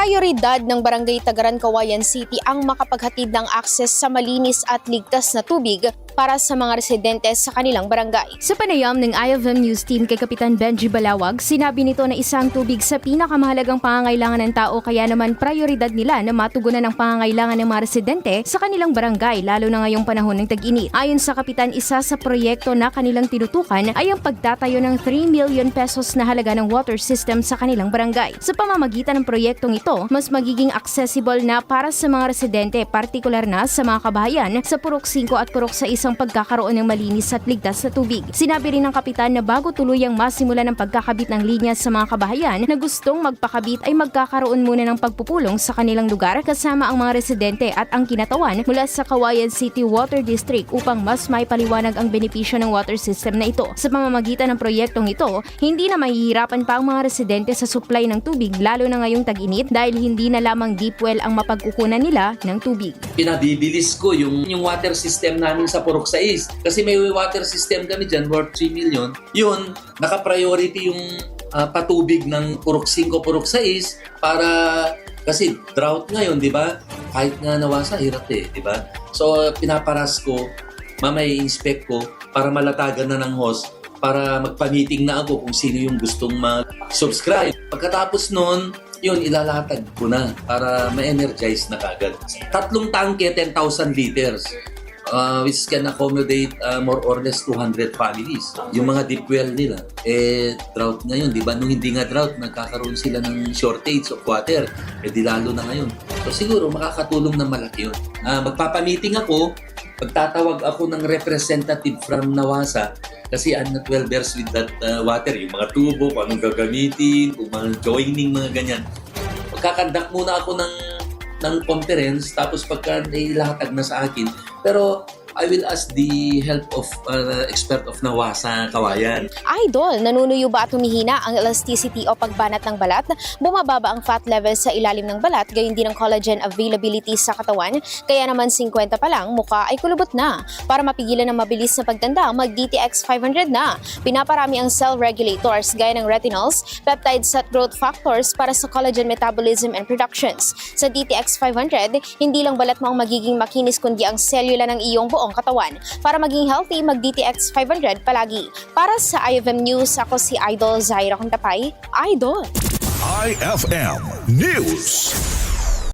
Prayoridad ng Barangay Tagaran, Cauayan City ang makapaghatid ng akses sa malinis at ligtas na tubig para sa mga residente sa kanilang barangay. Sa panayam ng IFM News Team kay Kapitan Benji Balawag, sinabi nito na isang tubig sa pinakamahalagang pangangailangan ng tao, kaya naman prayoridad nila na matugunan ang pangangailangan ng mga residente sa kanilang barangay, lalo na ngayong panahon ng tag-init. Ayon sa Kapitan, isa sa proyekto na kanilang tinutukan ay ang pagtatayo ng 3 million pesos na halaga ng water system sa kanilang barangay. Sa pamamagitan ng proyektong ito, mas magiging accessible na para sa mga residente, partikular na sa mga kabahayan sa Purok 5 at Purok 6 ang pagkakaroon ng malinis at ligtas na tubig. Sinabi rin ng Kapitan na bago tuluyang masimulan ang pagkakabit ng linya sa mga kabahayan na gustong magpakabit ay magkakaroon muna ng pagpupulong sa kanilang lugar kasama ang mga residente at ang kinatawan mula sa Cauayan City Water District upang mas maipaliwanag ang benepisyo ng water system na ito. Sa pamamagitan ng proyektong ito, hindi na mahihirapan pa ang mga residente sa supply ng tubig, lalo na ngayong tag-init, dahil hindi na lamang deep well ang mapagkukunan nila ng tubig. Pinabibilis ko yung water system namin sa Purok 6. Kasi may water system kami dyan worth 3 million. Yun, naka-priority yung patubig ng Purok 5, Purok 6 para kasi drought ngayon, di ba? Kahit nga nawasa, hirap di ba? So, pinaparas ko, mamay inspect ko para malatagan na ng host para magpa-meeting na ako kung sino yung gustong mag-subscribe. Pagkatapos nun, yun, ilalatag ko na para ma-energize na kagad. 3 tangke, 10,000 liters. Which can accommodate more or less 200 families. Yung mga deep well nila, drought ngayon, di ba? Nung hindi nga drought, nagkakaroon sila ng shortage of water. Di lalo na ngayon. So siguro, makakatulong na malaki yun. Magpapamiting ako, pagtatawag ako ng representative from Nawasa, kasi I'm not well versed with that water. Yung mga tubo, kung anong gagamitin, kung mga joining, mga ganyan. Magkakandak muna ako ng conference, tapos pagka nailatag na sa akin. Pero I will ask the help of expert of Nawasa, Cauayan. Idol, nanunuyo ba at humihina ang elasticity o pagbanat ng balat? Bumababa ang fat level sa ilalim ng balat, gayon din ang collagen availability sa katawan, kaya naman 50 pa lang, mukha ay kulubot na. Para mapigilan ang mabilis na pagtanda, mag-DTX 500 na. Pinaparami ang cell regulators gaya ng retinols, peptides at growth factors para sa collagen metabolism and productions. Sa DTX 500, hindi lang balat mo ang magiging makinis kundi ang selula ng iyong buong katawan. Para maging healthy, mag-DTX 500 palagi. Para sa IFM News, ako si Idol Zaira Contapay. Idol! IFM News.